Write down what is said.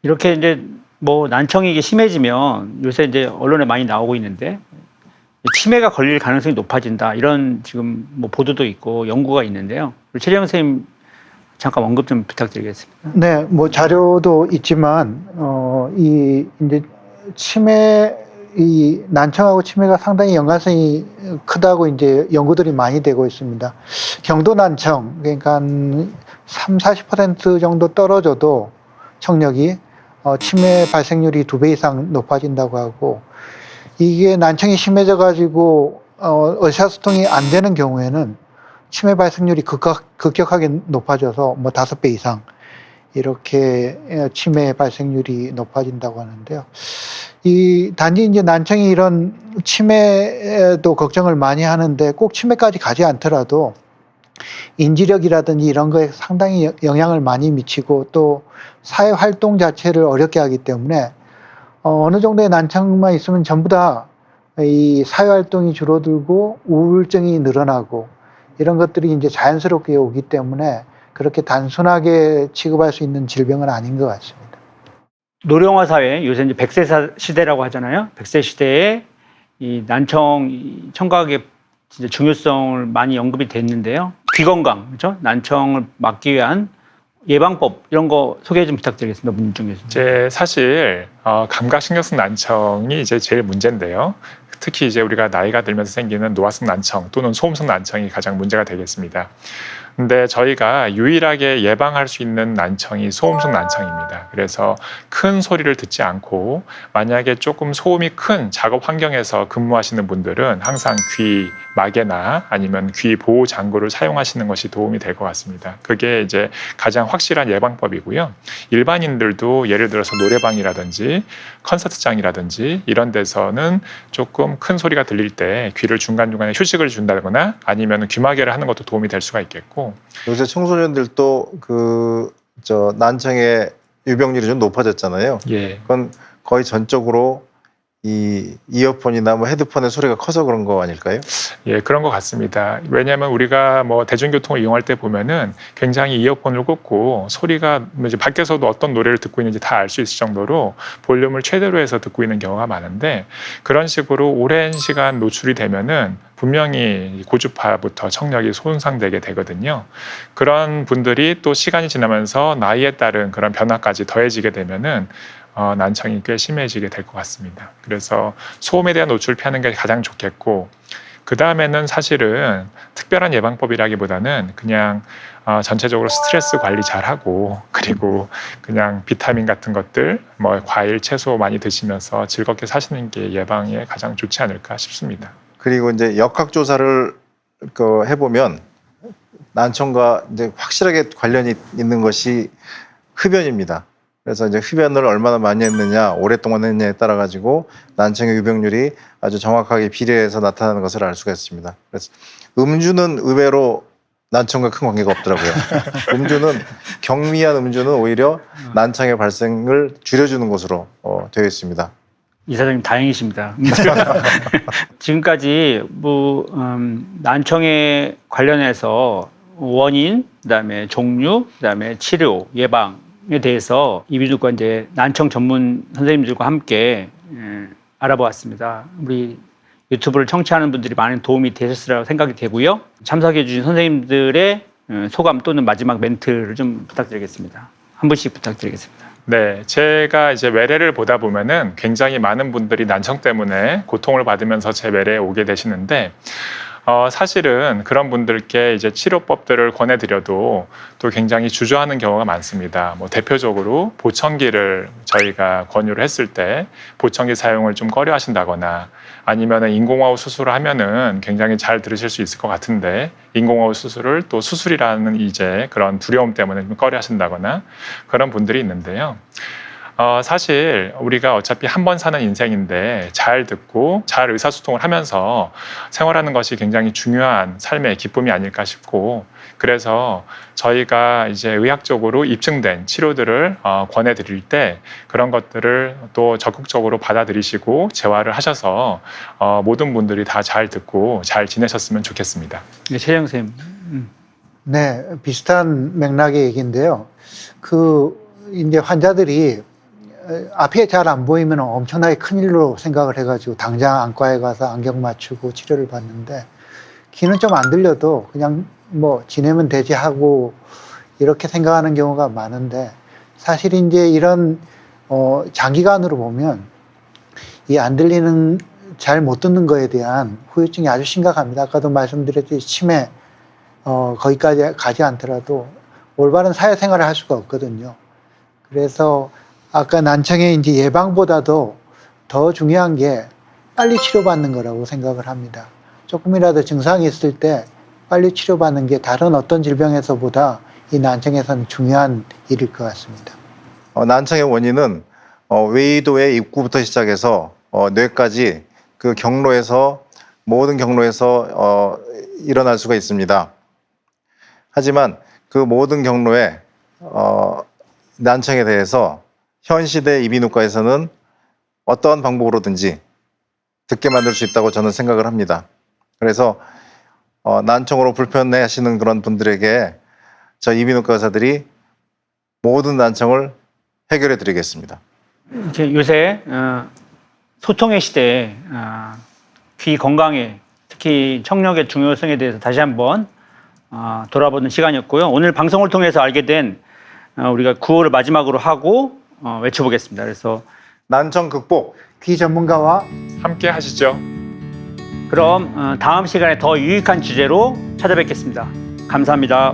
이렇게 이제 뭐 난청이 이게 심해지면 요새 이제 언론에 많이 나오고 있는데 치매가 걸릴 가능성이 높아진다 이런 지금 뭐 보도도 있고 연구가 있는데요. 최재형 선생님 잠깐 언급 좀 부탁드리겠습니다. 네, 뭐 자료도 있지만 이 이제 이 난청하고 치매가 상당히 연관성이 크다고 이제 연구들이 많이 되고 있습니다. 경도 난청, 그러니까 한 30-40% 정도 떨어져도 청력이 치매 발생률이 2배 이상 높아진다고 하고, 이게 난청이 심해져 가지고 의사소통이 안 되는 경우에는 치매 발생률이 급격하게 높아져서 뭐 5배 이상 이렇게 치매 발생률이 높아진다고 하는데요. 단지 이제 난청이 이런 치매도 걱정을 많이 하는데 꼭 치매까지 가지 않더라도 인지력이라든지 이런 거에 상당히 영향을 많이 미치고 또 사회 활동 자체를 어렵게 하기 때문에 어느 정도의 난청만 있으면 전부 다 이 사회 활동이 줄어들고 우울증이 늘어나고 이런 것들이 이제 자연스럽게 오기 때문에 그렇게 단순하게 취급할 수 있는 질병은 아닌 것 같습니다. 노령화 사회, 요새 이제 100세 시대라고 하잖아요. 100세 시대에 이 난청 청각의 진짜 중요성을 많이 언급이 됐는데요. 귀 건강, 그렇죠? 난청을 막기 위한 예방법 이런 거 소개 좀 부탁드리겠습니다. 문준경 교수님. 이제 사실 감각신경성 난청이 이제 제일 문제인데요. 특히 이제 우리가 나이가 들면서 생기는 노화성 난청 또는 소음성 난청이 가장 문제가 되겠습니다. 근데 저희가 유일하게 예방할 수 있는 난청이 소음성 난청입니다. 그래서 큰 소리를 듣지 않고 만약에 조금 소음이 큰 작업 환경에서 근무하시는 분들은 항상 귀 마개나 아니면 귀 보호 장구를 사용하시는 것이 도움이 될 것 같습니다. 그게 이제 가장 확실한 예방법이고요. 일반인들도 예를 들어서 노래방이라든지 콘서트장이라든지 이런 데서는 조금 큰 소리가 들릴 때 귀를 중간중간에 휴식을 준다거나 아니면 귀마개를 하는 것도 도움이 될 수가 있겠고, 요새 청소년들도 난청의 유병률이 좀 높아졌잖아요. 예. 그건 거의 전적으로 이 이어폰이나 뭐 헤드폰의 소리가 커서 그런 거 아닐까요? 예, 그런 것 같습니다. 왜냐하면 우리가 뭐 대중교통을 이용할 때 보면은 굉장히 이어폰을 꽂고 소리가 이제 밖에서도 어떤 노래를 듣고 있는지 다 알 수 있을 정도로 볼륨을 최대로 해서 듣고 있는 경우가 많은데, 그런 식으로 오랜 시간 노출이 되면은 분명히 고주파부터 청력이 손상되게 되거든요. 그런 분들이 또 시간이 지나면서 나이에 따른 그런 변화까지 더해지게 되면은 난청이 꽤 심해지게 될 것 같습니다. 그래서 소음에 대한 노출을 피하는 게 가장 좋겠고, 그 다음에는 사실은 특별한 예방법이라기보다는 그냥 전체적으로 스트레스 관리 잘하고, 그리고 그냥 비타민 같은 것들, 뭐 과일, 채소 많이 드시면서 즐겁게 사시는 게 예방에 가장 좋지 않을까 싶습니다. 그리고 이제 역학조사를 해보면 난청과 이제 확실하게 관련이 있는 것이 흡연입니다. 그래서 이제 흡연을 얼마나 많이 했느냐, 오랫동안 했느냐에 따라 가지고 난청의 유병률이 아주 정확하게 비례해서 나타나는 것을 알 수가 있습니다. 그래서 음주는 의외로 난청과 큰 관계가 없더라고요. 경미한 음주는 오히려 난청의 발생을 줄여주는 것으로 되어 있습니다. 이사장님 다행이십니다. 지금까지 난청에 관련해서 원인, 그다음에 종류, 그다음에 치료, 예방에 대해서 이비인후과 이제 난청 전문 선생님들과 함께 알아보았습니다. 우리 유튜브를 청취하는 분들이 많은 도움이 되셨으리라고 생각이 되고요. 참석해 주신 선생님들의 소감 또는 마지막 멘트를 좀 부탁드리겠습니다. 한 분씩 부탁드리겠습니다. 네, 제가 이제 외래를 보다 보면은 굉장히 많은 분들이 난청 때문에 고통을 받으면서 제 외래에 오게 되시는데, 사실은 그런 분들께 이제 치료법들을 권해드려도 또 굉장히 주저하는 경우가 많습니다. 뭐 대표적으로 보청기를 저희가 권유를 했을 때 보청기 사용을 좀 꺼려 하신다거나, 아니면은 인공호흡 수술을 하면은 굉장히 잘 들으실 수 있을 것 같은데 인공호흡 수술을 또 수술이라는 이제 그런 두려움 때문에 좀 꺼려 하신다거나 그런 분들이 있는데요. 사실 우리가 어차피 한 번 사는 인생인데 잘 듣고 잘 의사소통을 하면서 생활하는 것이 굉장히 중요한 삶의 기쁨이 아닐까 싶고, 그래서 저희가 이제 의학적으로 입증된 치료들을 권해드릴 때 그런 것들을 또 적극적으로 받아들이시고 재활을 하셔서 모든 분들이 다 잘 듣고 잘 지내셨으면 좋겠습니다. 네, 최재형 선생님. 네, 비슷한 맥락의 얘기인데요. 이제 환자들이 앞이 잘 안 보이면 엄청나게 큰일로 생각을 해가지고 당장 안과에 가서 안경 맞추고 치료를 받는데 귀는 좀 안 들려도 그냥 뭐 지내면 되지 하고 이렇게 생각하는 경우가 많은데 사실 이제 이런 장기간으로 보면 이 안 들리는 잘 못 듣는 거에 대한 후유증이 아주 심각합니다. 아까도 말씀드렸듯이 치매 거기까지 가지 않더라도 올바른 사회생활을 할 수가 없거든요. 그래서 아까 난청의 이제 예방보다도 더 중요한 게 빨리 치료받는 거라고 생각을 합니다. 조금이라도 증상이 있을 때 빨리 치료받는 게 다른 어떤 질병에서보다 이 난청에서는 중요한 일일 것 같습니다. 난청의 원인은 외이도의 입구부터 시작해서 뇌까지 그 경로에서 모든 경로에서 일어날 수가 있습니다. 하지만 그 모든 경로에 난청에 대해서 현 시대 이비인후과에서는 어떠한 방법으로든지 듣게 만들 수 있다고 저는 생각을 합니다. 그래서 난청으로 불편해하시는 그런 분들에게 저 이비인후과 의사들이 모든 난청을 해결해 드리겠습니다. 이제 요새 소통의 시대에 귀 건강에 특히 청력의 중요성에 대해서 다시 한번 돌아보는 시간이었고요. 오늘 방송을 통해서 알게 된 우리가 구호를 마지막으로 하고 외쳐보겠습니다. 그래서 난청 극복 귀 전문가와 함께 하시죠. 그럼 다음 시간에 더 유익한 주제로 찾아뵙겠습니다. 감사합니다.